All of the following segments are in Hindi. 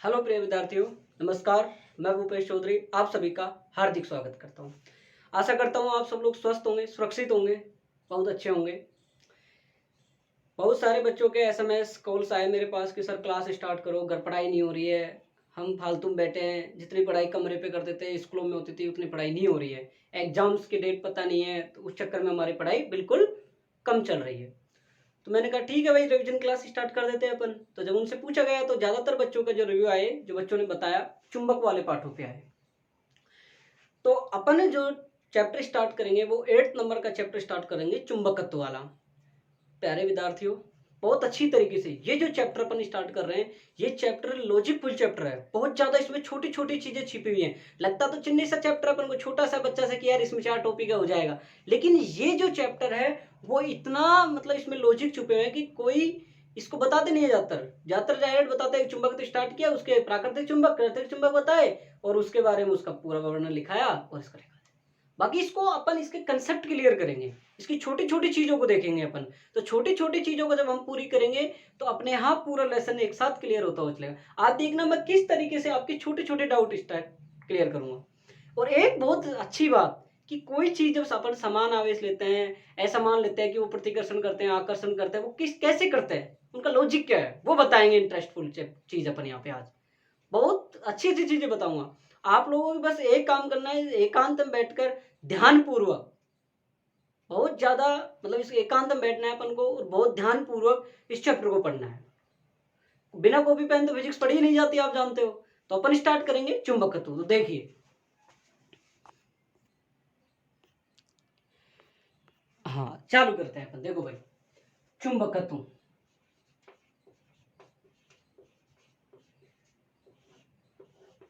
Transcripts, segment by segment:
हेलो प्रिय विद्यार्थियों, नमस्कार। मैं भूपेश चौधरी आप सभी का हार्दिक स्वागत करता हूं। आशा करता हूं आप सब लोग स्वस्थ होंगे, सुरक्षित होंगे, बहुत अच्छे होंगे। बहुत सारे बच्चों के एसएमएस कॉल्स आए मेरे पास कि सर क्लास स्टार्ट करो, घर पढ़ाई नहीं हो रही है, हम फालतू में बैठे हैं, जितनी पढ़ाई कमरे पे करते थे स्कूलों में होती थी उतनी पढ़ाई नहीं हो रही है, एग्जाम्स की डेट पता नहीं है, तो उस चक्कर में हमारी पढ़ाई बिल्कुल कम चल रही है। तो मैंने कहा ठीक है भाई, रिवीजन क्लास स्टार्ट कर देते हैं अपन। तो जब उनसे पूछा गया तो ज़्यादातर बच्चों का जो रिव्यू आए, जो बच्चों ने बताया, चुंबक वाले पाठों पे आए। तो अपन जो चैप्टर स्टार्ट करेंगे वो 8 नंबर का चैप्टर स्टार्ट करेंगे, चुंबकत्व वाला। प्यारे विद्यार्थियों, बहुत अच्छी तरीके से ये जो चैप्टर अपन स्टार्ट कर रहे हैं, ये चैप्टर लॉजिकफुल चैप्टर है। बहुत ज्यादा इसमें छोटी छोटी चीजें छिपी हुई हैं। लगता तो चिन्नी सा चैप्टर अपन को, छोटा सा बच्चा से कि यार इसमें 4 टॉपिक हो जाएगा, लेकिन ये जो चैप्टर है वो इतना, मतलब इसमें लॉजिक छुपे हुए हैं कि कोई इसको बताते नहीं है। ज्यादातर डायरेक्ट बताते हैं चुंबक तो स्टार्ट किया, उसके प्राकृतिक चुंबक, कृत्रिम चुंबक बताए और उसके बारे में उसका पूरा वर्णन लिखाया और इसका लिखा। बाकी इसको अपन इसके कंसेप्ट क्लियर करेंगे, इसकी छोटी छोटी चीजों को देखेंगे अपन। तो छोटी छोटी चीजों को जब हम पूरी करेंगे तो अपने यहाँ पूरा लेसन एक साथ क्लियर होता हो चलेगा। आप देखना मैं किस तरीके से आपके छोटे छोटे डाउट क्लियर करूंगा। और एक बहुत अच्छी बात कि कोई चीज जब अपन समान आवेश लेते हैं, ऐसा मान लेते हैं कि वो प्रतिकर्षण करते हैं, आकर्षण करते हैं, वो किस कैसे करते हैं, उनका लॉजिक क्या है, वो बताएंगे। इंटरेस्टफुल चीज अपन यहाँ पे आज बहुत अच्छी अच्छी चीजें बताऊंगा। आप लोगों को बस एक काम करना है, एकांत में बैठकर ध्यान पूर्वक, बहुत ज्यादा, मतलब इस एकांत में बैठना है अपन को और बहुत ध्यान पूर्वक इस चैप्टर को पढ़ना है। बिना कॉपी पेन तो फिजिक्स पढ़ी ही नहीं जाती, आप जानते हो। तो अपन स्टार्ट करेंगे चुंबकत्व। तो देखिए, हाँ चालू करते हैं अपन। देखो भाई, चुंबकत्व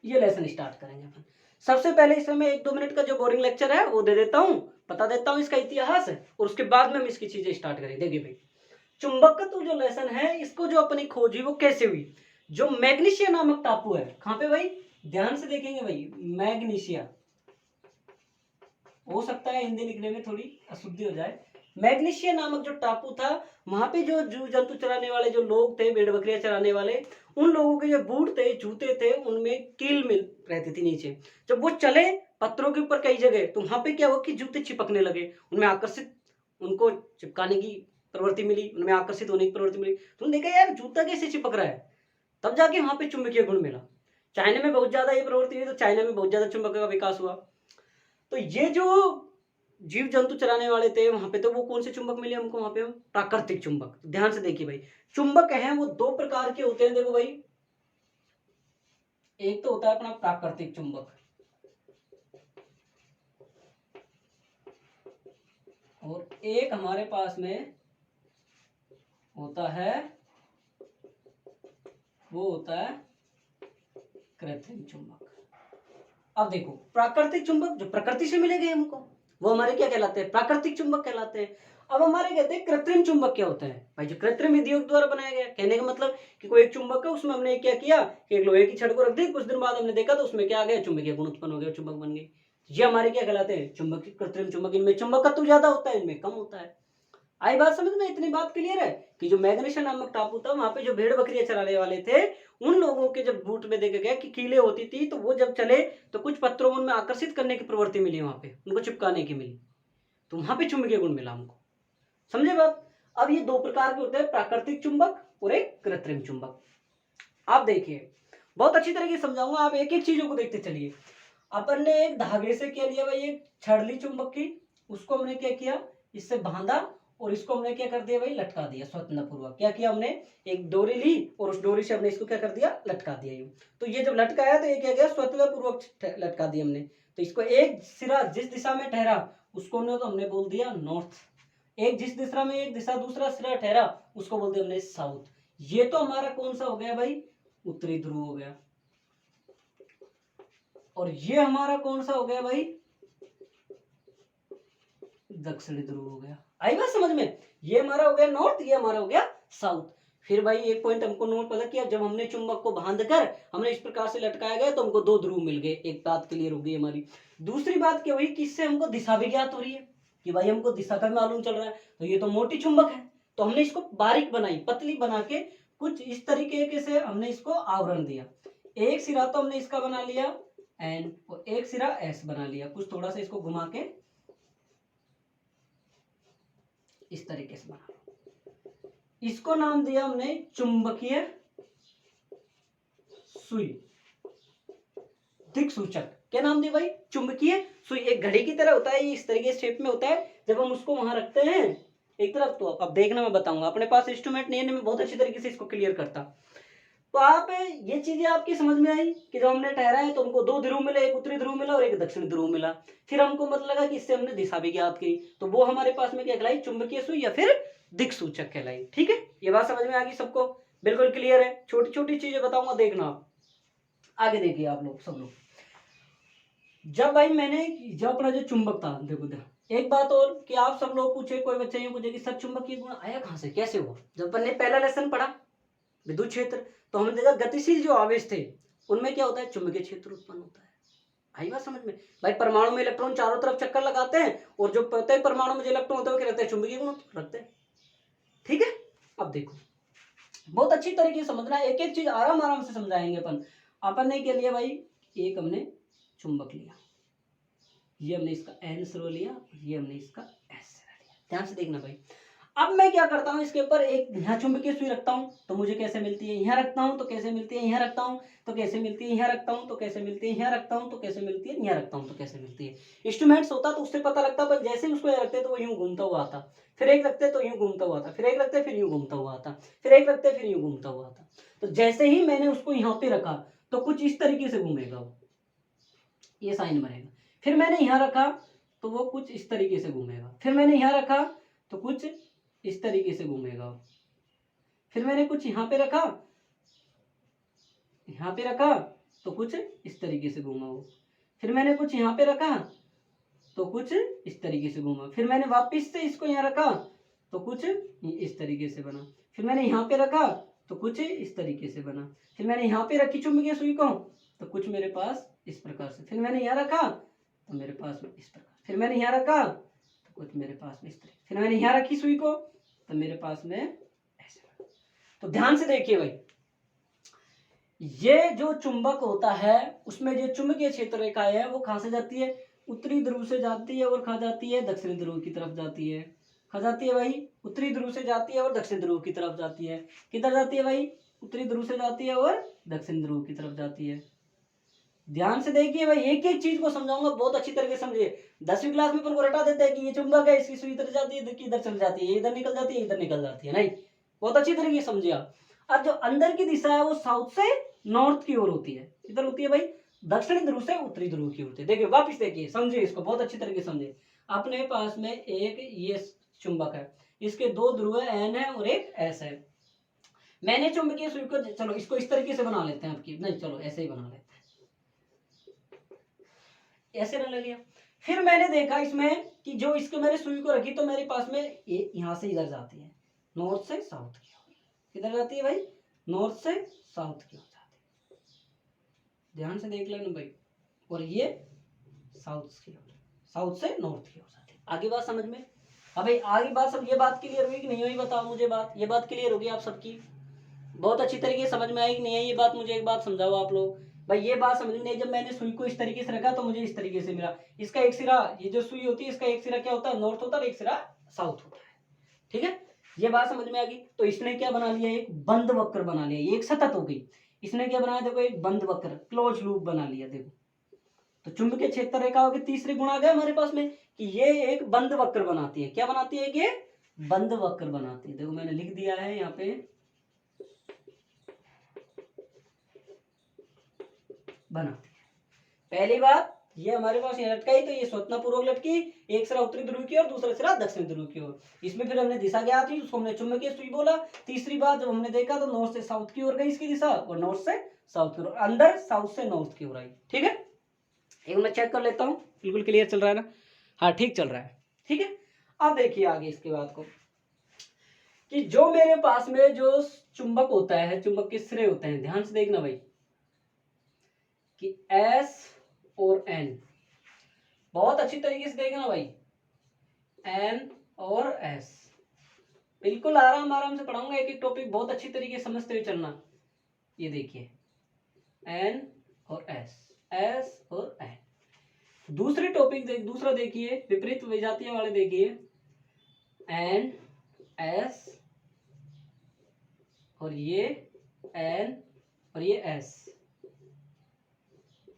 ये लेसन स्टार्ट करेंगे अपन। सबसे पहले इसमें मैं 1-2 मिनट का जो बोरिंग लेक्चर है वो दे देता हूं, बता देता हूं इसका इतिहास, और उसके बाद में हम इसकी चीजें स्टार्ट करेंगे। देखिए भाई, चुंबकत्व जो लेसन है, इसको जो अपनी खोज हुई वो कैसे हुई। जो मैग्नीशिया नामक टापू है, कहां पे भाई, ध्यान से देखेंगे भाई, मैग्नीशिया। हो सकता है हिंदी लिखने में थोड़ी अशुद्धि हो जाए। मैग्नीशिया नामक जो टापू था, वहां पे जो जीव जंतु चराने वाले जो लोग थे, भेड़ बकरियां चराने वाले, उन लोगों के जो बूट थे, जूते थे, उनमें कील मिल रहती थी नीचे। जब वो चले पत्थरों के ऊपर कई जगह, तो वहां पे क्या हुआ कि जूते चिपकने लगे, उनमें आकर्षित, उनको चिपकाने की प्रवृत्ति मिली, उनमें आकर्षित होने की प्रवृत्ति मिली। तुमने देखा यार जूता कैसे चिपक रहा है, तब जाके वहां पे चुंबकीय गुण मिला। चाइना में बहुत ज्यादा ये प्रवृत्ति हुई, तो चाइना में बहुत ज्यादा चुंबक का विकास हुआ। तो ये जो जीव जंतु चराने वाले थे वहां पे, तो वो कौन से चुंबक मिले हमको वहां पे, हम प्राकृतिक चुंबक। तो ध्यान से देखिए भाई, चुंबक हैं वो 2 प्रकार के होते हैं। देखो भाई, एक तो होता है अपना प्राकृतिक चुंबक, और एक हमारे पास में होता है, वो होता है कृत्रिम चुंबक। अब देखो, प्राकृतिक चुंबक जो प्रकृति से मिलेंगे हमको, वो हमारे क्या कहलाते हैं, प्राकृतिक चुंबक कहलाते हैं। अब हमारे कहते हैं कृत्रिम चुंबक क्या होते हैं भाई, जो कृत्रिम विधियों द्वारा बनाया गया। कहने का मतलब कि कोई एक चुंबक है, उसमें हमने क्या किया कि एक लोहे की छड़ को रख दी, कुछ दिन बाद हमने देखा तो उसमें क्या आ गया, चुंबकीय गुण उत्पन्न हो गया, चुंबक बन गई। ये हमारे क्या कहलाते हैं, चुंबक, कृत्रिम चुंबक। इनमें चुंबकत्व ज्यादा होता है, इनमें कम होता है। आई बात समझ में, इतनी बात क्लियर है कि जो मैग्नीशिया नामक टापू था, वहां पे जो भेड़ बकरियां चराने वाले थे, उन लोगों के जब बूट में देखा गया कि कीले होती थी, तो वो जब चले तो कुछ पत्थरों में उनमें आकर्षित करने की प्रवृत्ति मिली, वहां पे उनको चिपकाने की मिली, तो वहां पे चुंबकीय गुण मिला हमको। समझे बात। अब ये 2 प्रकार के होते हैं, प्राकृतिक चुंबक और एक कृत्रिम चुंबक। आप देखिए, बहुत अच्छी तरीके से समझाऊंगा, आप एक एक चीजों को देखते चलिए। अपन ने एक धागे से क्या लिया भाई, एक छड़ ली चुंबक की, उसको हमने क्या किया, इससे बांधा, और इसको हमने क्या कर दिया भाई, लटका दिया स्वतंत्र पूर्वक। क्या किया हमने, एक डोरी ली और उस डोरी से हमने इसको क्या कर दिया, लटका दिया यूं। तो ये जब लटकाया तो ये क्या गया, स्वतंत्र पूर्वक लटका दिया हमने। तो इसको एक सिरा जिस दिशा में ठहरा उसको तो हमने बोल दिया नॉर्थ। एक जिस दिशा में एक दिशा दूसरा सिरा ठहरा उसको बोल दिया हमने साउथ। ये तो हमारा कौन सा हो गया भाई, उत्तरी ध्रुव हो गया। और ये हमारा कौन सा हो गया भाई, दक्षिणी ध्रुव हो गया। आई बात समझ में, ये हमारा हो गया नॉर्थ, ये हमारा हो गया साउथ। फिर भाई एक पॉइंट हमको नोट पता किया, जब हमने चुंबक को बांध कर हमने इस प्रकार से लटकाया गया तो हमको 2 ध्रुव मिल गए। एक बात क्लियर हो गई हमारी। दूसरी बात क्या हुई कि इससे हमको दिशा भी ज्ञात हो रही है कि भाई हमको दिशा का मालूम चल रहा है। तो ये तो मोटी चुंबक है, तो हमने इसको बारीक बनाई, पतली बना के कुछ इस तरीके से हमने इसको आवरण दिया। एक सिरा तो हमने इसका बना लिया एन और एक सिरा एस बना लिया। कुछ थोड़ा सा इसको घुमा के इस तरीके से बना, इसको नाम दिया हमने चुंबकीय सुई, दिक्सूचक। क्या नाम दिया भाई? चुंबकीय सुई। एक घड़ी की तरह होता है, ये इस तरीके से शेप में होता है। जब हम उसको वहां रखते हैं एक तरफ, तो अब देखना मैं बताऊंगा, अपने पास इंस्ट्रूमेंट नहीं है, मैं बहुत अच्छी तरीके से इसको क्लियर करता। तो आप ये चीजें आपकी समझ में आई कि जब हमने ठहरा है तो हमको दो ध्रुव मिले, एक उत्तरी ध्रुव मिला और एक दक्षिणी ध्रुव मिला। फिर हमको मतलब लगा कि इससे हमने दिशा भी ज्ञात की, तो वो हमारे पास में क्या कहलाई? चुंबकीय सुई या फिर दिक्सूचक कहलाई। ठीक है, ये बात समझ में आ गई सबको? बिल्कुल क्लियर है। छोटी छोटी चीजें बताऊंगा, देखना आप आगे। देखिए आप लोग सब लोग, जब भाई मैंने जब अपना जो चुंबक था, देखो एक बात और कि आप सब लोग पूछे, कोई बच्चा ये पूछे कि सर चुंबकीय गुण आया कहां से, कैसे हुआ? जब अपन ने पहला लेसन पढ़ा विद्युत क्षेत्र, तो हमने देखा गतिशील जो आवेश थे उनमें क्या होता है? चुंबकीय क्षेत्र उत्पन्न होता है। आई बात समझ में? भाई परमाणु में इलेक्ट्रॉन चारों तरफ चक्कर लगाते हैं और जो प्रत्येक परमाणु में जो इलेक्ट्रॉन होता है वो क्या रखते हैं? चुंबकीय गुण रखते हैं। ठीक है, अब देखो बहुत अच्छी तरीके से समझना, एक एक चीज आराम आराम से समझाएंगे अपन। अपन ने क्या लिया भाई? एक हमने चुंबक लिया, ये हमने इसका एन सिरा लिया, ये हमने इसका एस सिरा लिया। ध्यान से देखना भाई। अब मैं क्या करता हूं, इसके ऊपर एक यहाँ चुंबकीय सुई रखता हूं तो मुझे कैसे मिलती है? यहाँ रखता हूं तो कैसे मिलती है? यहाँ रखता हूं तो कैसे मिलती है? यहाँ रखता हूं तो कैसे मिलती है? यहाँ रखता हूं तो कैसे मिलती है? यहाँ रखता हूं तो कैसे मिलती है? इंस्ट्रूमेंट्स होता तो उससे पता लगता, पर जैसे ही उसको रखते तो वो यूं घूमता हुआ आता, फिर एक रखते तो यूं घूमता हुआ आता, फिर एक रखते फिर यूं घूमता हुआ आता, फिर एक रखते फिर यूं घूमता हुआ आता। तो जैसे ही मैंने उसको यहाँ पे रखा तो कुछ इस तरीके से घूमेगा वो, ये साइन बनेगा। फिर मैंने यहाँ रखा तो वो कुछ इस तरीके से घूमेगा, फिर मैंने यहाँ रखा तो कुछ इस तरीके से घूमेगा, फिर मैंने कुछ यहाँ पे रखा, यहाँ पे रखा तो कुछ इस तरीके से घूमा वो, फिर मैंने कुछ यहाँ पे रखा तो कुछ इस तरीके से घूमा, फिर मैंने वापस से इसको यहाँ रखा तो कुछ इस तरीके से बना, फिर मैंने यहाँ पे रखा तो कुछ इस तरीके से बना, फिर मैंने यहाँ पे रखी चुंबकीय सुई को तो कुछ मेरे पास इस प्रकार से, फिर मैंने यहाँ रखा तो मेरे पास में इस प्रकार, फिर मैंने यहाँ रखा तो कुछ मेरे पास में इस तरीके, फिर मैंने यहाँ रखी सुई को तो मेरे पास में ऐसे। तो ध्यान से देखिए भाई, ये जो चुंबक होता है उसमें जो चुंबकीय क्षेत्र रेखाएं है वो कहां से जाती है? उत्तरी ध्रुव से जाती है और कहां जाती है? दक्षिणी ध्रुव की तरफ जाती है। कहां जाती है भाई? उत्तरी ध्रुव से जाती है और दक्षिण ध्रुव की तरफ जाती है। किधर जाती है भाई? उत्तरी ध्रुव से जाती है और दक्षिण ध्रुव की तरफ जाती है। ध्यान से देखिए भाई, एक एक चीज को समझाऊंगा, बहुत अच्छी तरीके से समझिए। 10वीं क्लास में अपन को रटा देते हैं कि ये चुंबक है, इसकी सुई इधर जाती है, इधर चल जाती है, इधर निकल जाती है, इधर निकल जाती है। नहीं, बहुत अच्छी तरीके से समझिए आप। अब जो अंदर की दिशा है वो साउथ से नॉर्थ की ओर होती है। किधर होती है भाई? दक्षिणी ध्रुव से उत्तरी ध्रुव की होती है। देखिए वापिस देखिए, समझिए इसको, बहुत अच्छी तरीके से समझिए। अपने पास में एक ये चुंबक है, इसके दो ध्रुव है, एन है और एक एस है। मैंने चुंबकीय सुई को, चलो इसको इस तरीके से बना लेते हैं आपकी, नहीं चलो ऐसे ही बना लेते हैं, ऐसे रन ले लिया। फिर मैंने देखा इसमें कि जो इसको मैंने सुई को रखी तो मेरे पास में यहां से इधर जाती है, नॉर्थ से साउथ की ओर। किधर जाती है भाई? नॉर्थ से साउथ की ओर जाती है। ध्यान से देख लेना भाई। और ये साउथ की ओर, साउथ से नॉर्थ की ओर जाती है। आगे बात समझ में? अब भाई आगे बात सब, ये बात क्लियर हुई कि नहीं हुई? बताओ मुझे बात, ये बात क्लियर होगी आप सबकी? बहुत अच्छी तरीके से समझ में आई कि नहीं है ये बात? मुझे एक बात समझाओ आप लोग भाई। ये बात समझ में, जब मैंने सुई को इस तरीके से रखा तो मुझे इस तरीके से मिला। इसका एक सिरा, ये जो सुई होती है इसका एक सिरा क्या होता है? नॉर्थ होता है और एक सिरा साउथ होता है। ठीक है, ये बात समझ में आ गई। तो इसने क्या बना लिया? एक बंद वक्र बना लिया, ये एक सतत हो गई। इसने क्या बनाया? देखो एक बंद वक्र, क्लोज लूप बना लिया। देखो तो चुंबकीय क्षेत्र रेखाओं के तीसरे गुण आ गए हमारे पास में कि ये एक बंद वक्र बनाती है। क्या बनाती है? ये बंद वक्र बनाती है। देखो मैंने लिख दिया है यहाँ पे, बनाती है। पहली बात, ये हमारे पास यहाँ लटकाई तो ये स्वतंत्र पूर्वक लटकी, एक सिरा उत्तरी ध्रुव की और दूसरा सिरा दक्षिण ध्रुव की ओर। इसमें फिर हमने दिशा ज्ञात की, उसको हमने चुंबकीय सुई बोला। तीसरी बात जब हमने देखा तो नॉर्थ से साउथ की ओर गई इसकी दिशा, और नॉर्थ से साउथ की ओर, अंदर साउथ से नॉर्थ की ओर आई। ठीक है, एक मैं चेक कर लेता हूँ, बिल्कुल क्लियर चल रहा है ना? हाँ ठीक चल रहा है। ठीक है, अब देखिए आगे इसके बाद को, कि जो मेरे पास में जो चुंबक होता है, चुंबक के सिरे होते हैं, ध्यान से देखना भाई, कि एस और एन, बहुत अच्छी तरीके से देखना भाई, एन और एस, बिल्कुल आराम आराम से पढ़ाऊंगा, एक एक टॉपिक बहुत अच्छी तरीके से समझते हुए चलना। ये देखिए एन और एस और एन। दूसरी टॉपिक दूसरा देखिए, विपरीत विजातीय वाले देखिए, एन एस और ये एन और ये एस,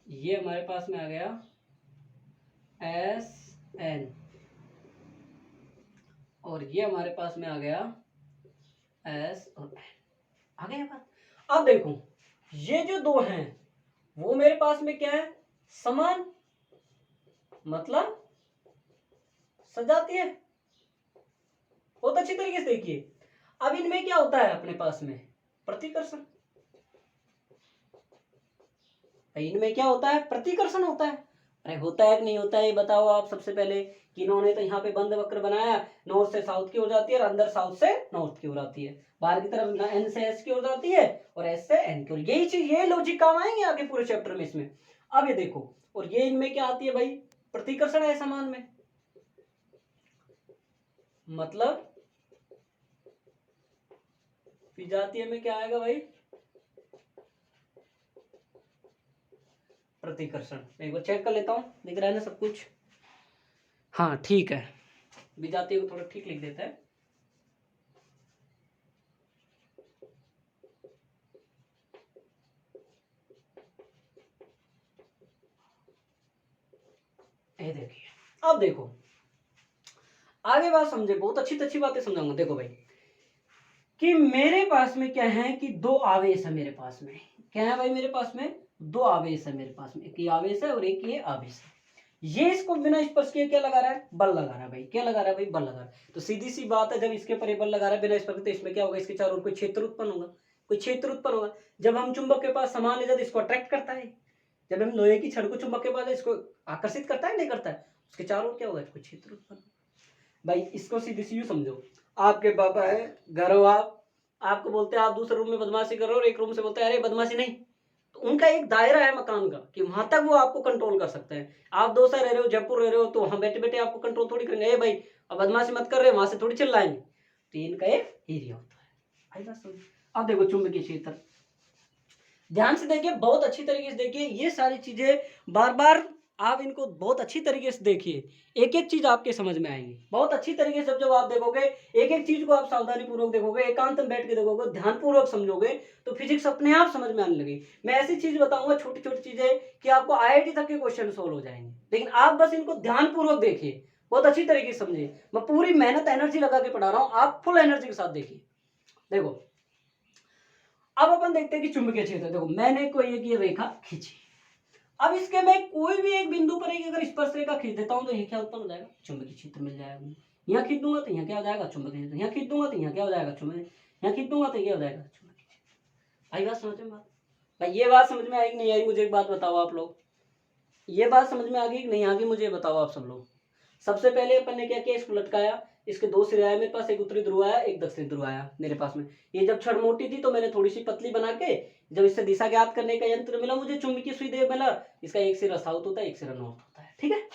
ये हमारे पास में आ गया एस एन और ये हमारे पास में आ गया एस और एन। आ गया बात। अब देखो ये जो दो हैं वो मेरे पास में क्या है, समान, मतलब सजाती है। बहुत अच्छी तरीके से देखिए। अब इनमें क्या होता है अपने पास में, प्रतिकर्षण। इनमें क्या होता है, प्रतिकर्षण होता है। अरे होता है कि नहीं होता है ये बताओ आप सबसे पहले। कि इन्होंने तो यहाँ पे बंद वक्र बनाया, नॉर्थ से साउथ की ओर जाती है और अंदर साउथ से नॉर्थ की ओर आती है, बाहर की तरफ एन से एस की ओर जाती है और एस से एन की ओर। यही चीज, ये लॉजिक काम आएंगे आगे पूरे चैप्टर में इसमें। अब ये देखो, और ये इनमें क्या आती है भाई, प्रतिकर्षण है समान में, मतलब विजातीय में क्या आएगा भाई, प्रतिकर्षण। एक बार चेक कर लेता हूं, दिख रहा है ना सब कुछ। हाँ ठीक है, विजातीय को थोड़ा ठीक लिख देता है। ये देखिए। अब देखो आगे बात समझे, बहुत अच्छी बातें समझाऊंगा। देखो भाई कि मेरे पास में क्या है कि दो आवेश है मेरे पास में। क्या है भाई मेरे पास में, दो आवेश है मेरे पास में, एक ये आवेश है और एक ये आवेश है। ये इसको बिना स्पर्श किए क्या लगा रहा है, बल लगा रहा है भाई। क्या लगा रहा है भाई, बल लगा रहा है। तो सीधी सी बात है, जब इसके ऊपर बल लगा रहा है बिना स्पर्श, तो इसमें क्या होगा, इसके चारों ओर कोई क्षेत्र उत्पन्न होगा, कोई क्षेत्र उत्पन्न होगा। जब हम चुंबक के पास सामान ले जाते इसको अट्रैक्ट करता है। जब हम लोहे की छड़ को चुंबक के पास इसको आकर्षित करता है, नहीं करता है, उसके चारों ओर क्या होगा, कोई क्षेत्र उत्पन्न। भाई इसको सीधी सी यूं समझो, आपके पापा है, घर हो आप, आपको बोलते हैं आप दूसरे रूम में बदमाशी करो और एक रूम से बोलते हैं अरे बदमाशी नहीं, तो उनका एक दायरा है मकान का कि वहां तक वो आपको कंट्रोल कर सकते हैं। आप दो रह रहे हो, जयपुर रह रहे हो, तो वहां बैठे बैठे आपको कंट्रोल थोड़ी करेंगे, भाई अब बदमाशी मत कर रहे, वहां से थोड़ी चिल्लाएंगे। तो इनका एक एरिया होता है। अब देखो चुंबकीय क्षेत्र, ध्यान से देखिए, बहुत अच्छी तरीके से देखिए, ये सारी चीजें बार बार आप इनको बहुत अच्छी तरीके से देखिए, एक एक चीज आपके समझ में आएंगी बहुत अच्छी तरीके से। जब जब आप देखोगे एक एक चीज को, आप सावधानी पूर्वक देखोगे, एकांत में बैठ के देखोगे, ध्यान पूर्वक समझोगे, तो फिजिक्स अपने आप समझ में आने लगी। मैं ऐसी चीज बताऊंगा, छोटी छोटी चीजें, कि आपको आईआईटी तक के क्वेश्चन सोल्व हो जाएंगे, लेकिन आप बस इनको ध्यान पूर्वक देखिए, बहुत अच्छी तरीके से समझिए। मैं पूरी मेहनत एनर्जी लगा के पढ़ा रहा हूँ, आप फुल एनर्जी के साथ देखिए। देखो अब अपन देखते हैं कि चुंबकीय क्षेत्र। देखो मैंने कोई एक ये रेखा खींची, अब इसके मैं कोई भी एक बिंदु पर एक अगर स्पर्श रेखा खींच देता हूं तो ये क्या उत्पन्न हो जाएगा, चुंबकीय क्षेत्र मिल जाएगा। यहाँ खींच दूंगा तो यहाँ क्या हो जाएगा, चुंबकीय क्षेत्र। यहाँ खींच दूंगा तो यहाँ क्या हो जाएगा, चुंबकीय। यहाँ खींच दूंगा तो क्या हो जाएगा, चुंबकीय क्षेत्र। आई बात समझ में बात भाई, ये बात समझ में आई कि नहीं आई, मुझे एक बात बताओ आप लोग, ये बात समझ में आ गई कि नहीं आ गई, मुझे बताओ आप सब लोग। सबसे पहले अपन ने क्या किया, इसको लटकाया, इसके दो सिरे आए मेरे पास, एक उत्तरी ध्रुव आया, एक दक्षिणी ध्रुव आया मेरे पास में। ये जब छड़ मोटी थी तो मैंने थोड़ी सी पतली बना के, जब इससे दिशा ज्ञात करने का यंत्र मिला मुझे, चुंबकीय सुई देव मिला, इसका एक सिरा साउथ होता है, एक सिरा नॉर्थ होता है, ठीक है।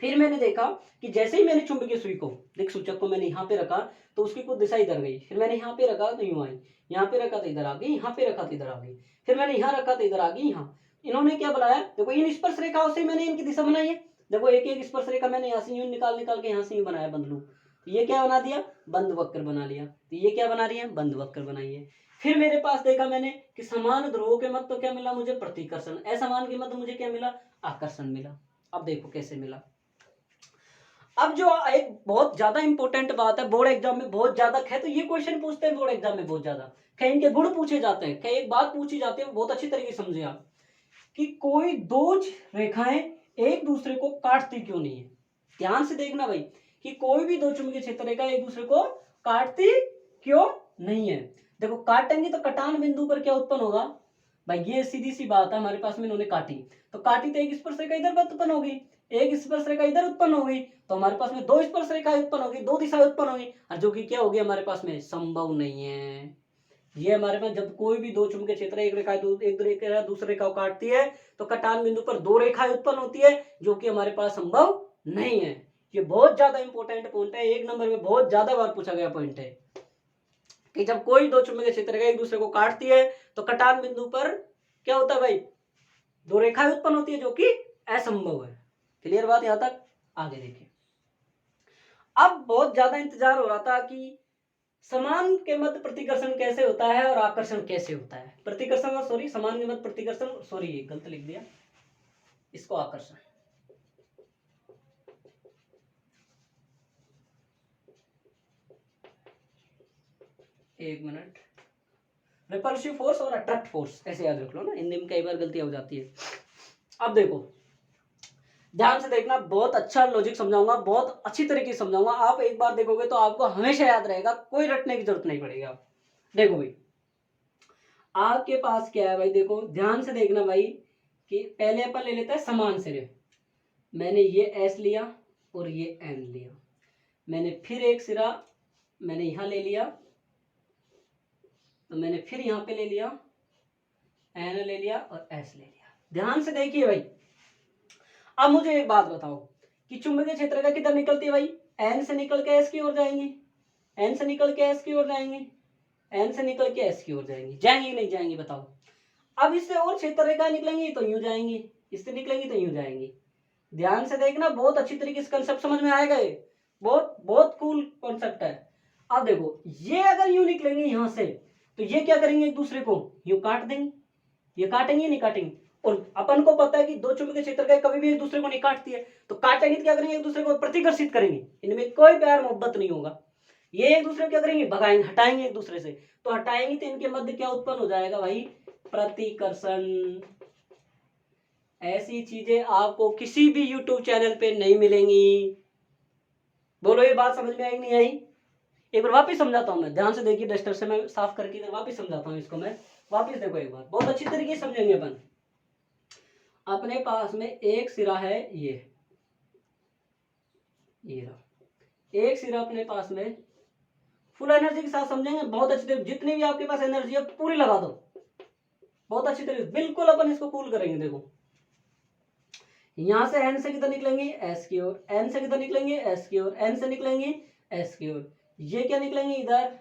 फिर मैंने देखा कि जैसे ही मैंने चुंबकीय सुई को, देख सूचक को मैंने यहाँ पे रखा तो उसकी कुछ दिशा इधर गई, फिर मैंने यहाँ पे रखा तो यूं आई, यहाँ पे रखा तो इधर आ गई, यहाँ पे रखा तो इधर आ गई, फिर मैंने यहाँ रखा तो इधर आ गई, यहाँ। इन्होंने क्या बनाया, देखो इन स्पर्श रेखाओं से मैंने इनकी दिशा बनाई है। देखो एक एक स्पर्श रेखा मैंने यहाँ से यूं निकाल निकाल के यहाँ से यूं बनाया बंद लूप, तो ये क्या बना दिया, बंद वक्र बना लिया। तो ये क्या बना रही है, बंद वक्र बनाई है। फिर मेरे पास देखा मैंने कि समान ध्रुवों के मध्य तो क्या मिला मुझे, प्रतिकर्षण। असमान के मध्य मुझे क्या मिला, आकर्षण मिला। अब देखो कैसे मिला। अब जो एक बहुत ज्यादा इंपॉर्टेंट बात है, बोर्ड एग्जाम में बहुत ज्यादा है, तो ये क्वेश्चन पूछते हैं बोर्ड एग्जाम में बहुत ज्यादा, कहीं इनके गुण पूछे जाते हैं, कहीं एक बात पूछी जाती है, बहुत अच्छी तरीके से समझे आप, कि कोई दो रेखाएं एक दूसरे को काटती क्यों नहीं है। ध्यान से देखना भाई, कि कोई भी दो चुंबकीय क्षेत्र रेखा एक दूसरे को काटती क्यों नहीं है। देखो काटेंगे तो कटान बिंदु पर क्या उत्पन्न होगा भाई, ये सीधी सी बात है, हमारे पास में इन्होंने काटी तो काटी तो एक स्पर्श रेखा इधर उत्पन्न होगी, एक स्पर्श रेखा इधर उत्पन्न होगी, तो हमारे पास में दो स्पर्श रेखाएं उत्पन्न होगी, दो दिशाएं उत्पन्न होगी, और जो कि क्या होगी हमारे पास में संभव नहीं है। ये हमारे पास जब कोई भी दो चुंबकीय क्षेत्र एक रेखा दूसरे रेखा को काटती है तो कटान बिंदु पर दो रेखाएं उत्पन्न होती है, जो कि हमारे पास संभव नहीं है। ये बहुत ज्यादा इंपॉर्टेंट पॉइंट है, एक नंबर में बहुत ज्यादा बार पूछा गया पॉइंट है, कि जब कोई दो चुंबकीय क्षेत्र एक दूसरे को काटती है तो कटान बिंदु पर क्या होता है भाई, दो रेखाएं उत्पन्न होती है जो कि असंभव है। क्लियर बात यहां तक? आगे देखिए, अब बहुत ज्यादा इंतजार हो रहा था कि समान के मध्य प्रतिकर्षण कैसे होता है और आकर्षण कैसे होता है। प्रतिकर्षण और सॉरी समान के मध्य प्रतिकर्षण, सॉरी ये गलत लिख दिया, इसको आकर्षण। एक मिनट, रिपल्सिव फोर्स और अट्रैक्ट फोर्स ऐसे याद रख लो ना, हिंदी में कई बार गलतियां हो जाती है। अब देखो ध्यान से देखना, बहुत अच्छा लॉजिक समझाऊंगा, बहुत अच्छी तरीके से समझाऊंगा। आप एक बार देखोगे तो आपको हमेशा याद रहेगा, कोई रटने की जरूरत नहीं पड़ेगा। देखो भाई, आपके पास क्या है भाई, देखो ध्यान से देखना भाई, कि पहले अपन ले लेते हैं समान सिरे। मैंने ये एस लिया और ये एन लिया, मैंने फिर एक सिरा मैंने यहां ले लिया, तो मैंने फिर यहां पे ले लिया, एन ले लिया और एस ले लिया। ध्यान से देखिए भाई, अब मुझे एक बात बताओ कि चुंबकीय क्षेत्र का किधर निकलती है भाई, एन से निकल के एस की ओर जाएंगी, एन से निकल के एस की ओर जाएंगे, एन से निकल के एस की ओर जाएंगी, जाएंगी नहीं जाएंगी बताओ। अब इससे और क्षेत्र रेखा निकलेंगी तो यूं जाएंगी, इससे निकलेंगी तो यूं जाएंगी। ध्यान से देखना, बहुत अच्छी तरीके से कंसेप्ट समझ में आएगा, ये बहुत बहुत कूल कॉन्सेप्ट है। अब देखो, ये अगर यूं निकलेंगे यहां से, तो ये क्या करेंगे, एक दूसरे को यूं काट देंगे, ये काटेंगे नहीं काटेंगे। और अपन को पता है कि दो चुंबकीय क्षेत्र का कभी भी एक दूसरे को नहीं काटती है, तो काटेंगे तो क्या करेंगे, एक दूसरे को प्रतिकर्षित करेंगे, इनमें कोई प्यार मोहब्बत नहीं होगा। ये एक दूसरे को क्या करेंगे, भगाएंगे, हटाएंगे एक दूसरे से। तो हटाएंगे तो इनके मध्य क्या उत्पन्न हो जाएगा भाई, प्रतिकर्षण। ऐसी चीजें आपको किसी भी यूट्यूब चैनल पे नहीं मिलेंगी। बोलो ये बात समझ में आई नहीं आई? एक बार वापिस समझाता हूं मैं, ध्यान से देखिए, डस्टर से मैं साफ करके इधर वापिस समझाता हूं इसको मैं। वापिस देखो एक बार, बहुत अच्छी तरीके से समझेंगे अपन। अपने पास में एक सिरा है, ये रहा, एक सिरा अपने पास में फुल एनर्जी के साथ समझेंगे, बहुत अच्छी तरीके, जितनी भी आपके पास एनर्जी है पूरी लगा दो, बहुत अच्छी तरीके बिल्कुल अपन इसको कूल करेंगे। देखो यहां से एन से किधर निकलेंगे, एस की ओर, एन से किधर निकलेंगे, एस की ओर, एन से निकलेंगे एस की ओर, ये क्या निकलेंगे इधर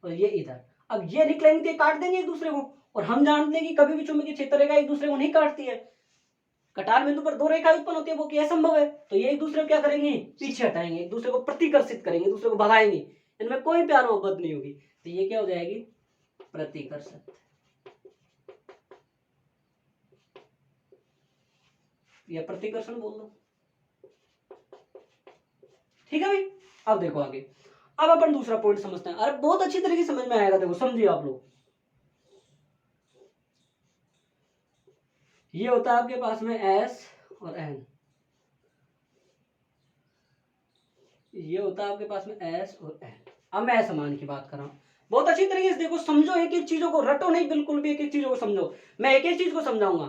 और ये इधर। अब ये निकलेंगे तो काट देंगे एक दूसरे को, और हम जानते हैं कि कभी भी चुंबकीय क्षेत्र रेखा एक दूसरे को नहीं काटती है। कटार बिंदु पर दो रेखाएं उत्पन्न होती है, वो क्या असंभव है, तो ये एक दूसरे को क्या करेंगे, पीछे हटाएंगे, एक दूसरे को प्रतिकर्षित करेंगे, एक दूसरे को भगाएंगे, इनमें कोई प्यार मोहब्बत नहीं होगी। तो ये क्या हो जाएगी, प्रतिकर्षण, या प्रतिकर्षण बोल दो, ठीक है भाई। अब देखो आगे, अब अपन दूसरा पॉइंट समझते हैं। अरे बहुत अच्छी तरीके से समझ में आएगा, देखो समझिए आप लोग। ये होता है आपके पास में एस और एन, ये होता है आपके पास में एस और एन। अब मैं समान की बात कर रहा हूं, बहुत अच्छी तरीके से देखो, समझो, एक एक चीजों को रटो नहीं, बिल्कुल भी एक एक चीजों को समझो। मैं एक एक चीज को समझाऊंगा,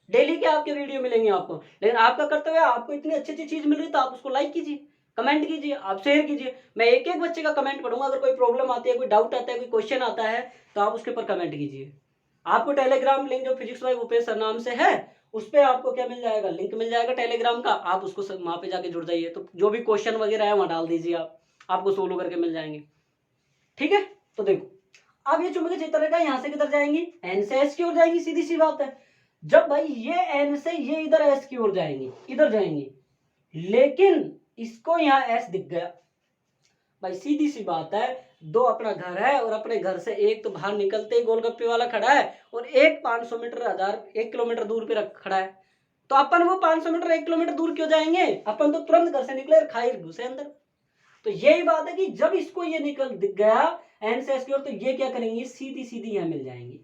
डेली के आपके वीडियो मिलेंगे आपको, लेकिन आपका कर्तव्य है, आपको इतनी अच्छी अच्छी चीज मिल रही है तो आप उसको लाइक कीजिए, कमेंट कीजिए, आप शेयर कीजिए। मैं एक एक बच्चे का कमेंट पढ़ूंगा, अगर कोई प्रॉब्लम आती है, कोई डाउट आता है, कोई क्वेश्चन आता है, तो आप उसके ऊपर कमेंट कीजिए। आपको टेलीग्राम लिंक जो फिजिक्स बाय भूपेश सर नाम से है, उस पर आपको क्या मिल जाएगा, लिंक मिल जाएगा टेलीग्राम का, आप उसको वहां पे जाके जुड़ जाइए, तो जो भी क्वेश्चन वगैरह है वहां डाल दीजिए, आप आपको सोल्व करके मिल जाएंगे, ठीक है। तो देखो, अब ये चुंबकीय क्षेत्र रेखा यहां से किधर जाएंगी, एन से एस की ओर जाएंगी, सीधी सी बात है। जब भाई ये एन से ये इधर एस की ओर जाएंगी, इधर जाएंगी, लेकिन इसको यहां एस दिख गया, भाई सीधी सी बात है, दो अपना घर है और अपने घर से एक तो बाहर निकलते ही गोलगप्पे वाला खड़ा है, और एक 500 मीटर 1 किलोमीटर दूर पे खड़ा है। तो अपन वो 500 मीटर 1 किलोमीटर दूर क्यों जाएंगे, अपन तो तुरंत घर से निकले और खाई घुसे अंदर। तो यही बात है कि जब इसको ये निकल दिख गया एन से एस की ओर, तो ये क्या करेंगे, सीधी सीधी यहां मिल जाएंगी।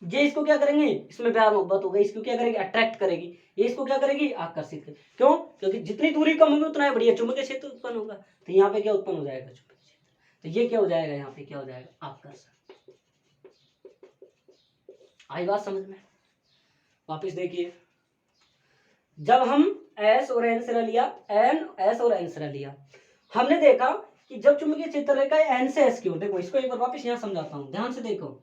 ये इसको क्या करेंगे, इसमें प्यार मोहब्बत होगा, इसको क्या करेगी, अट्रैक्ट करेगी, ये इसको क्या करेगी, आकर्षित करेगी। क्यों, क्योंकि जितनी दूरी कम होगी उतना बढ़िया चुंबकीय क्षेत्र उत्पन्न होगा। तो यहाँ पे क्या उत्पन्न हो जाएगा, चुंबकीय क्षेत्र। तो ये क्या हो जाएगा, यहाँ पे क्या हो जाएगा, आकर्षण। आई बात समझ में? वापिस देखिए, जब हम एस और एन सिरा लिया, एन एस और एन सिरा लिया, हमने देखा कि जब चुंबकीय क्षेत्र रेखा एन से एस की ओर, देखो इसको एक बार वापिस यहाँ समझाता हूं, ध्यान से देखो।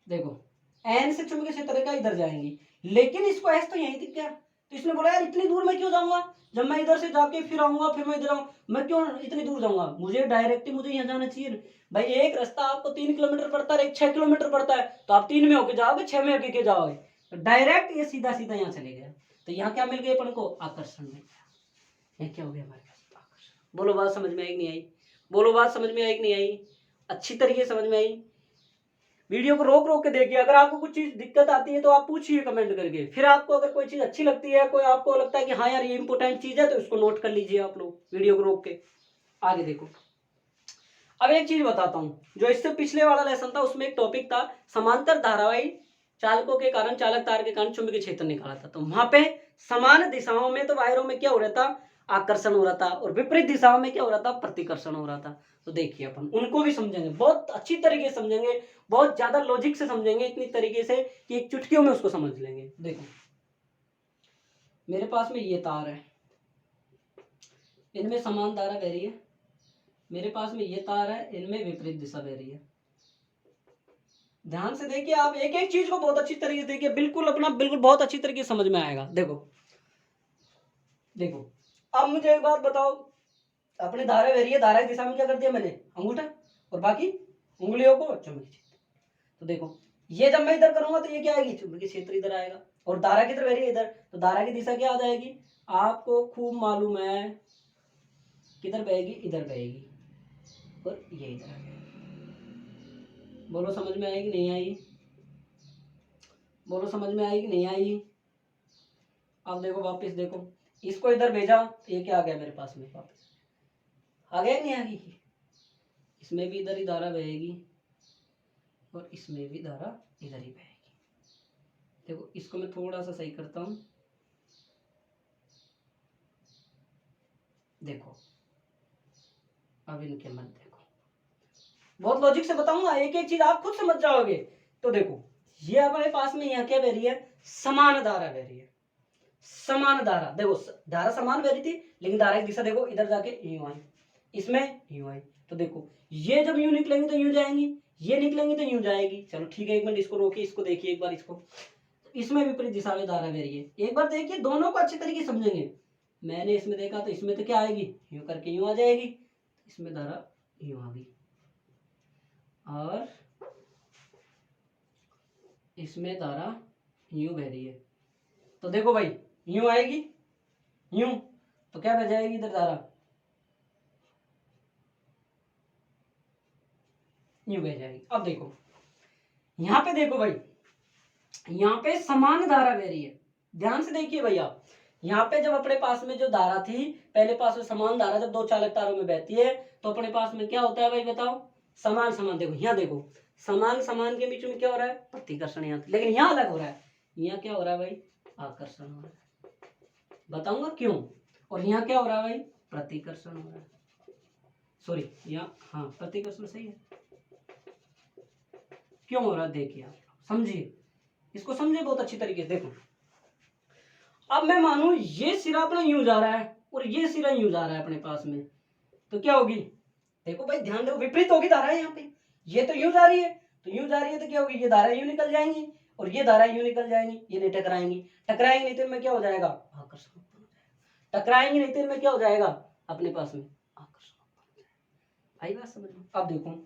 देखो एन से चुंबकीय क्षेत्र रेखा इधर जाएंगी, लेकिन इसको एस तो यहीं दिख गया, तो इसने बोला यार इतनी दूर मैं क्यों जाऊंगा, जब मैं इधर से जाके फिर आऊंगा, फिर मैं इधर आऊंगा, मैं क्यों इतनी दूर जाऊंगा, मुझे डायरेक्ट ही मुझे यहाँ जाना चाहिए। भाई एक रास्ता आपको 3 किलोमीटर पड़ता है, एक 6 किलोमीटर पड़ता है, तो आप 3 में होके जाओगे, 6 में होके के जाओगे, तो डायरेक्ट ये सीधा सीधा यहाँ चले गया। तो यहाँ क्या मिल गया अपन को, आकर्षण मिल गया। ये क्या हो गया हमारे पास, आकर्षण। बोलो बात समझ में आई कि नहीं आई, बोलो बात समझ में आई कि नहीं आई, अच्छी तरीके समझ में आई। वीडियो को रोक रोक के देखिए, अगर आपको कुछ चीज दिक्कत आती है तो आप पूछिए कमेंट करके, फिर आपको अगर कोई चीज अच्छी लगती है, कोई आपको लगता है कि हाँ यार ये इंपॉर्टेंट चीज है, तो इसको नोट कर लीजिए आप लोग, वीडियो को रोक के आगे देखो। अब एक चीज बताता हूँ, जो इससे पिछले वाला लेसन था उसमें एक टॉपिक था समांतर धारावाही चालकों के कारण, चालक तार के कारण चुंबकीय क्षेत्र निकाला था। तो वहां पे समान दिशाओं में तो वायरों में क्या हो रहा था, आकर्षण हो रहा था, और विपरीत दिशाओं में क्या हो रहा था, प्रतिकर्षण हो रहा था। तो देखिए अपन उनको भी समझेंगे, बहुत अच्छी तरीके से समझेंगे, बहुत ज्यादा लॉजिक से समझेंगे, इतनी तरीके से कि एक चुटकियों में उसको समझ लेंगे। देखो मेरे पास में ये तार है, इनमें समान धारा बह रही है, मेरे पास में ये तार है, इनमें विपरीत दिशा बह रही है। ध्यान से देखिए आप, एक एक चीज को बहुत अच्छी तरीके से देखिए, बिल्कुल अपना बिल्कुल बहुत अच्छी तरीके से समझ में आएगा। देखो देखो अब मुझे एक बात बताओ, अपनी धारा बह रही है, धारा की दिशा में क्या कर दिया मैंने, अंगूठा, और बाकी उंगलियों को चुंबकीय क्षेत्र। तो देखो ये जब मैं इधर करूंगा तो ये क्या आएगी, चुंबकीय क्षेत्र इधर आएगा, और धारा किधर बह रही है, इधर, तो धारा की दिशा क्या आ जाएगी, आपको खूब मालूम है, किधर बहेगी, इधर बहेगी, और ये इधर आ जाएगी। बोलो समझ में आएगी नहीं आई, बोलो समझ में आई कि नहीं आई। अब देखो वापस देखो, इसको इधर भेजा तो ये क्या आ गया मेरे पास में, वापस आ गया नहीं, आ गई, इसमें भी इधर ही धारा बहेगी, और इसमें भी धारा इधर ही बहेगी। देखो इसको मैं थोड़ा सा सही करता हूं, देखो अब इनके मत देखो, बहुत लॉजिक से बताऊंगा, एक एक चीज आप खुद समझ जाओगे। तो देखो ये हमारे पास में यहाँ क्या बह रही है, समान धारा बह रही है, समान धारा। देखो धारा समान बह रही थी, लेकिन धारा की दिशा देखो इधर जाके यूं आई, इसमें यूं आई। तो देखो ये जब यूं निकलेंगी तो यूं जाएंगी, ये निकलेंगी तो यूं जाएगी। चलो ठीक है, एक मिनट इसको रोकिए, इसको देखिए एक बार, इसको इसमें विपरीत दिशा में धारा बह रही है, एक बार देखिए, दोनों को अच्छी तरीके समझेंगे। मैंने इसमें देखा तो इसमें तो क्या आएगी, यूं करके यूं आ जाएगी, इसमें धारा यूं आ गई, और इसमें धारा यूं बह रही है। तो देखो भाई यूं आएगी, यूं, तो क्या बह जाएगी इधर धारा, यूं बह जाएगी। अब देखो यहाँ पे देखो भाई, यहाँ पे समान धारा बह रही है, ध्यान से देखिए भैया, यहाँ पे जब अपने पास में जो धारा थी, पहले पास में समान धारा जब दो चालक तारों में बहती है तो अपने पास में क्या होता है भाई बताओ, समान समान। देखो यहाँ देखो, समान समान के बीच में क्या हो रहा है, प्रतिकर्षण यहाँ, लेकिन यहाँ अलग हो रहा है, यहाँ क्या हो रहा है भाई, आकर्षण हो रहा है, बताऊंगा क्यों। और यहाँ क्या हो रहा है भाई, प्रतिकर्षण हो रहा है, सॉरी यहाँ, हाँ प्रतिकर्षण सही है, क्यों हो रहा है देखिए आप समझिए, इसको समझे बहुत अच्छी तरीके से। देखो अब मैं मानू ये सिरा अपना यूं जा रहा है और ये सिरा यूं जा रहा है अपने पास में, तो क्या होगी, देखो भाई ध्यान दो, विपरीत होगी धारा है यहाँ पे, ये तो यूं जा रही है, तो यूं जा रही है तो क्या होगी, ये धारा यूं निकल जाएंगी और ये धारा यूं निकल जाएंगी, ये नहीं टकराएंगी, टकराएंगी नहीं तो इनमें क्या हो जाएगा, आकर्षण उत्पन्न हो जाएगा, टकराएंगी नहीं तो इनमें क्या हो जाएगा, अपने पास में आकर्षण उत्पन्न हो जाएगा। भाई बात समझ लो। अब देखो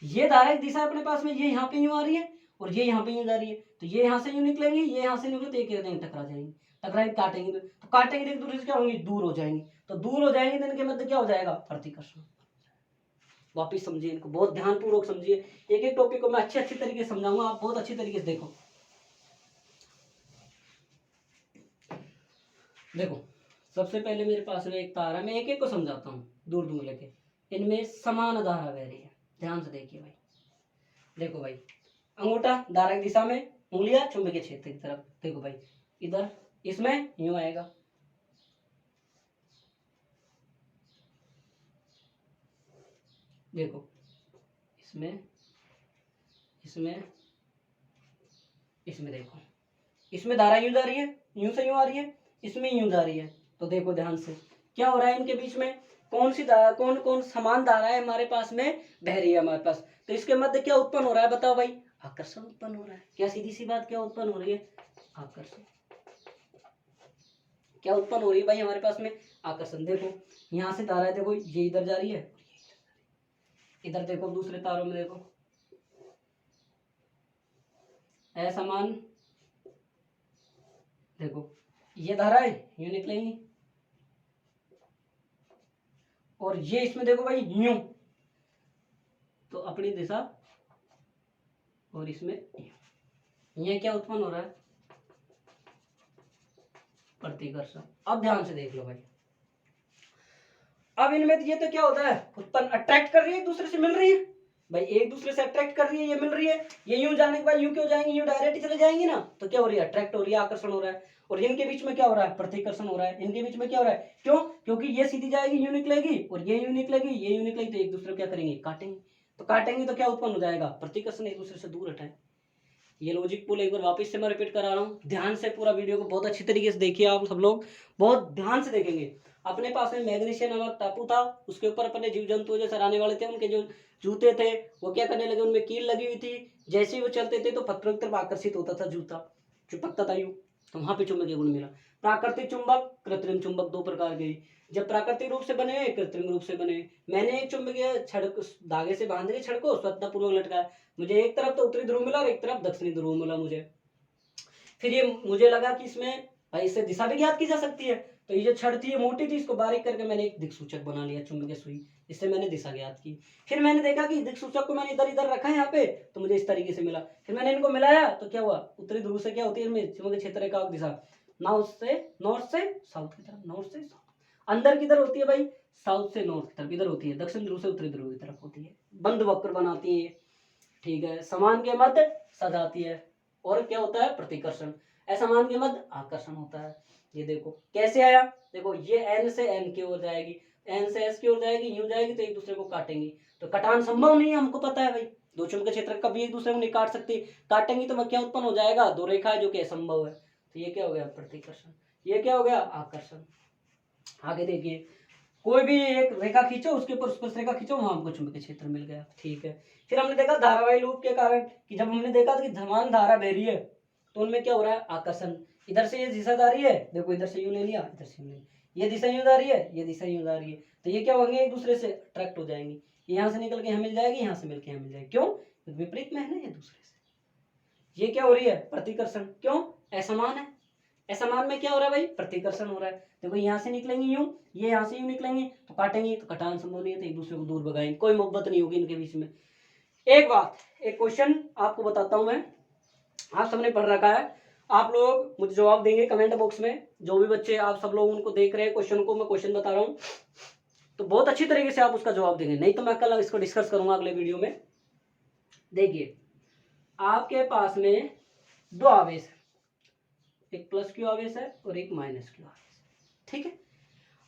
ये धारा की दिशा अपने पास में, ये यहाँ पे यूं आ रही है और ये यहाँ पे यूं जा रही है, तो ये यहाँ से यूं निकलेंगी, ये यहाँ से निकले तो एक टकरा जाएंगी, टकराएंगे काटेंगे, तो काटेंगे एक दूसरे से क्या होंगी, दूर हो जाएंगी, तो दूर हो जाएंगे तो इनके मध्य क्या हो जाएगा, प्रतिकर्षण। वापिस समझिए इनको, बहुत ध्यानपूर्वक समझिए, एक एक टॉपिक को मैं अच्छे अच्छे तरीके से समझाऊंगा, आप बहुत अच्छी तरीके से देखो। देखो सबसे पहले मेरे पास में एक तार है, मैं एक एक को समझाता हूँ दूर दूर लेके, इनमें समान धारा बह रही है, ध्यान से देखिए भाई। देखो भाई अंगूठा धारा की दिशा में, उंगलियां चुंबकीय क्षेत्र की तरफ, देखो भाई इधर इसमें यूं आएगा, देखो इसमें इसमें इसमें देखो, इसमें धारा यूं जा रही है, यूं से यूं आ रही है, इसमें यूं जा रही है, तो देखो ध्यान से क्या हो रहा है, इनके बीच में कौन सी धारा, कौन कौन समान धारा है हमारे पास में बह रही है हमारे पास, तो इसके मध्य क्या उत्पन्न हो रहा है बताओ भाई, आकर्षण उत्पन्न हो रहा है। क्या सीधी सी बात क्या उत्पन्न हो रही है, आकर्षण। क्या उत्पन्न हो रही है भाई हमारे पास में? आकर्षण। देखो यहाँ से धारा है, देखो ये इधर जा रही है, इधर देखो दूसरे तारों में देखो असमान, देखो ये धारा है यूं निकलेंगी, और ये इसमें देखो भाई यूं, तो अपनी दिशा, और इसमें ये क्या उत्पन्न हो रहा है? प्रतिकर्षण। अब ध्यान से देख लो भाई, अब इनमें ये तो क्या होता है, उत्पन्न अट्रैक्ट कर रही है, एक दूसरे से मिल रही है भाई, एक दूसरे से अट्रैक्ट कर रही है, ये मिल रही है, ये यूं जाने के बाद यूं क्यों जाएंगे, यूं डायरेक्ट चले जाएंगे ना, तो क्या हो रही है, अट्रैक्ट हो रही है, आकर्षण हो रहा है। और इनके बीच में क्या हो रहा है, प्रतिकर्षण हो रहा है। इनके बीच में क्या हो रहा है, क्यों? क्योंकि ये सीधी जाएगी यूं निकलेगी, और ये यूं निकलेगी, ये यूं निकलेगी, तो एक दूसरे को क्या करेंगे, काटेंगे। तो काटेंगे तो क्या उत्पन्न हो जाएगा, प्रतिकर्षण, एक दूसरे से दूर हटाए। ये लॉजिक पुल एक बार वापस से मैं रिपीट करा रहा हूँ, ध्यान से पूरा वीडियो को बहुत अच्छी तरीके से देखिए, आप सब लोग बहुत ध्यान से देखेंगे। अपने पास में मैग्नीशिया नामक टापू था, उसके ऊपर अपने जीव जंतु जो चराने वाले थे, उनके जो जूते थे वो क्या करने लगे, उनमें कील लगी हुई थी, जैसे ही वो चलते थे तो पत्थरों की तरफ आकर्षित होता था जूता, चिपकता था यूं, तो वहां पे चुंबकीय गुण मिला। प्राकृतिक चुंबक, कृत्रिम चुंबक, दो प्रकार के। जब प्राकृतिक रूप से बने हुए, कृत्रिम रूप से बने। मैंने एक चुंबकीय छड़ धागे से बांध के छड़ को स्वतःपूर्वक लटकाया, मुझे एक तरफ तो उत्तरी ध्रुव मिला और एक तरफ दक्षिणी ध्रुव मिला मुझे। फिर ये मुझे लगा कि इसमें भाई इससे दिशा भी ज्ञात की जा सकती है, तो ये जो छड़ थी ये मोटी थी, इसको बारीक करके मैंने एक दिक्सूचक बना लिया, चुंबकीय सुई, इससे मैंने दिशा ज्ञात की। फिर मैंने देखा कि दिक्सूचक को मैंने इधर इधर रखा है यहाँ पे, तो मुझे इस तरीके से मिला। फिर मैंने इनको मिलाया तो क्या हुआ, उत्तरी ध्रुव से क्या होती है इनमें चुंबकीय क्षेत्र रेखा दिशा, नॉर्थ से साउथ की तरफ, नॉर्थ से साउथ। अंदर किधर होती है भाई, साउथ से नॉर्थ की तरफ इधर होती है, दक्षिण ध्रुव से उत्तरी ध्रुव की तरफ होती है, बंद वक्र बनाती है, ठीक है। समान के मध्य सजाती है, और क्या होता है, प्रतिकर्षण। असमान के मध्य आकर्षण होता है। ये देखो कैसे आया, देखो ये एन से एन की ओर जाएगी, एन से एस की ओर जाएगी, यूं जाएगी तो एक दूसरे को काटेंगी, तो कटान संभव नहीं है, हमको पता है भाई, दो चुंबकीय क्षेत्र कभी एक दूसरे को नहीं काट सकती, काटेंगी तो क्या उत्पन्न हो जाएगा, दो रेखाएं, जो कि असंभव है। तो ये क्या हो गया, प्रतिकर्षण, ये क्या हो गया, आकर्षण। आगे देखिए, कोई भी एक रेखा खींचो, उसके ऊपर स्पर्श रेखा खींचो, वहां हमको चुंबकीय क्षेत्र मिल गया, ठीक है। फिर हमने देखा धारावाही लूप के कारण, कि जब हमने देखा कि समान धारा बह रही है तो उनमें क्या हो रहा है, आकर्षण। इधर से ये दिशा जा रही है, देखो इधर से यूं ले लिया, इधर से यूं ले लिया, ये दिशा यूं जा रही है, ये दिशा यूं जा रही है, तो ये क्या होंगे, एक दूसरे से अट्रैक्ट हो जाएंगे, यहाँ से निकल के यहाँ मिल जाएगी, यहाँ से मिलकर यहाँ मिल जाएगी, क्यों, विपरीत में है ना एक दूसरे से। ये क्या हो रही है, प्रतिकर्षण, क्यों, असमान है, असमान में क्या हो रहा है भाई, प्रतिकर्षण हो रहा है। देखो यहाँ से निकलेंगे यूं, ये यहाँ से यूं निकलेंगे, तो काटेंगे तो कटान संभव नहीं है, तो एक दूसरे को दूर भगाएंगे, कोई मोहब्बत नहीं होगी इनके बीच में। एक बात, एक क्वेश्चन आपको बताता हूं मैं, आप सबने पढ़ रखा है, आप लोग मुझे जवाब देंगे कमेंट बॉक्स में, जो भी बच्चे आप सब लोग उनको देख रहे हैं क्वेश्चन को, मैं क्वेश्चन बता रहा हूँ, तो बहुत अच्छी तरीके से आप उसका जवाब देंगे, नहीं तो मैं कल इसको डिस्कस करूंगा अगले वीडियो में। देखिए, आपके पास में दो आवेश है, एक प्लस क्यू आवेश है और एक माइनस क्यू आवेश है, ठीक है।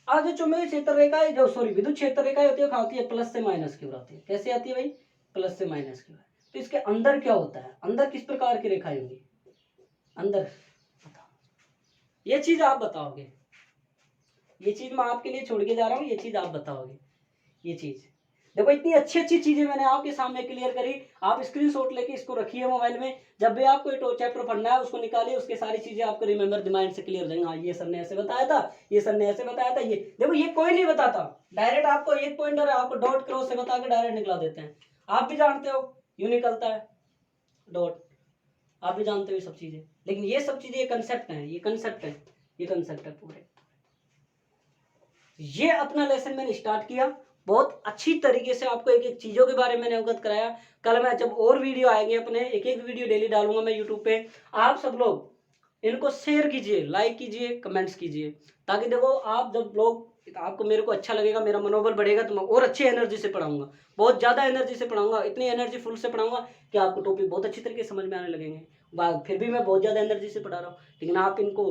आज जो चुंबकीय क्षेत्र रेखा है, जो सॉरी विद्युत क्षेत्र रेखा होती है, आती है प्लस से माइनस की ओर आती है, कैसे आती है भाई, प्लस से माइनस की ओर। तो इसके अंदर क्या होता है, अंदर किस प्रकार की रेखाएं होंगी, अंदर बताओ, ये चीज आप बताओगे, ये चीज मैं आपके लिए छोड़ के जा रहा हूँ, ये चीज आप बताओगे। ये चीज देखो, इतनी अच्छी अच्छी चीजें मैंने आपके सामने क्लियर करी, आप स्क्रीनशॉट लेके इसको रखिए मोबाइल में, जब भी आपको ये चैप्टर पढ़ना है उसको निकालिए, उसके सारी चीजें आपको रिमेंबर दिमाग से क्लियर हो जाएंगे, हाँ ये सर ने ऐसे बताया था, ये सर ने ऐसे बताया था, ये देखो ये कोई नहीं बताता, डायरेक्ट आपको एक पॉइंटर आपको डॉट क्रॉस से बता के डायरेक्ट निकला देते हैं, आप भी जानते हो यूं निकलता है डॉट, आप भी जानते हो ये सब चीजें, लेकिन ये सब चीजें ये कंसेप्ट है, ये कंसेप्ट है, ये कंसेप्ट है पूरे। ये अपना लेसन मैंने स्टार्ट किया, बहुत अच्छी तरीके से आपको एक एक चीजों के बारे में मैंने अवगत कराया। कल मैं जब और वीडियो आएंगे अपने, एक एक वीडियो डेली डालूंगा मैं यूट्यूब पे, आप सब लोग इनको शेयर कीजिए, लाइक कीजिए, कमेंट्स कीजिए, ताकि देखो आप जब लोग, आपको मेरे को अच्छा लगेगा, मेरा मनोबल बढ़ेगा, तो मैं और अच्छी एनर्जी से पढ़ाऊंगा, बहुत ज्यादा एनर्जी से पढ़ाऊंगा, इतनी एनर्जी फुल से पढ़ाऊंगा कि आपको टॉपिक बहुत अच्छी तरीके से समझ में आने लगेंगे। फिर भी मैं बहुत ज्यादा एनर्जी से पढ़ा रहा हूँ, लेकिन आप इनको,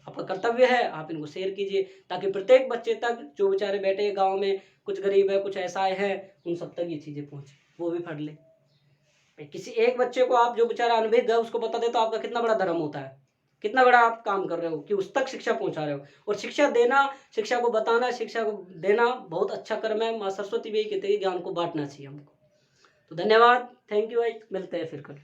आपका कर्तव्य है, आप इनको शेयर कीजिए, ताकि प्रत्येक बच्चे तक, जो बेचारे बैठे गांव में, कुछ गरीब है, कुछ ऐसा है, उन सब तक ये चीजें पहुंचे, वो भी पढ़ ले। किसी एक बच्चे को आप, जो बेचारा अनभिज्ञ है, उसको बता दे, तो आपका कितना बड़ा धर्म होता है, कितना बड़ा आप काम कर रहे हो कि उस तक शिक्षा पहुंचा रहे हो। और शिक्षा देना, शिक्षा को बताना, शिक्षा को देना बहुत अच्छा कर्म है, माँ सरस्वती भी यही कहते हैं, ज्ञान को बांटना चाहिए हमको। तो धन्यवाद, थैंक यू भाई, मिलते हैं फिर कल।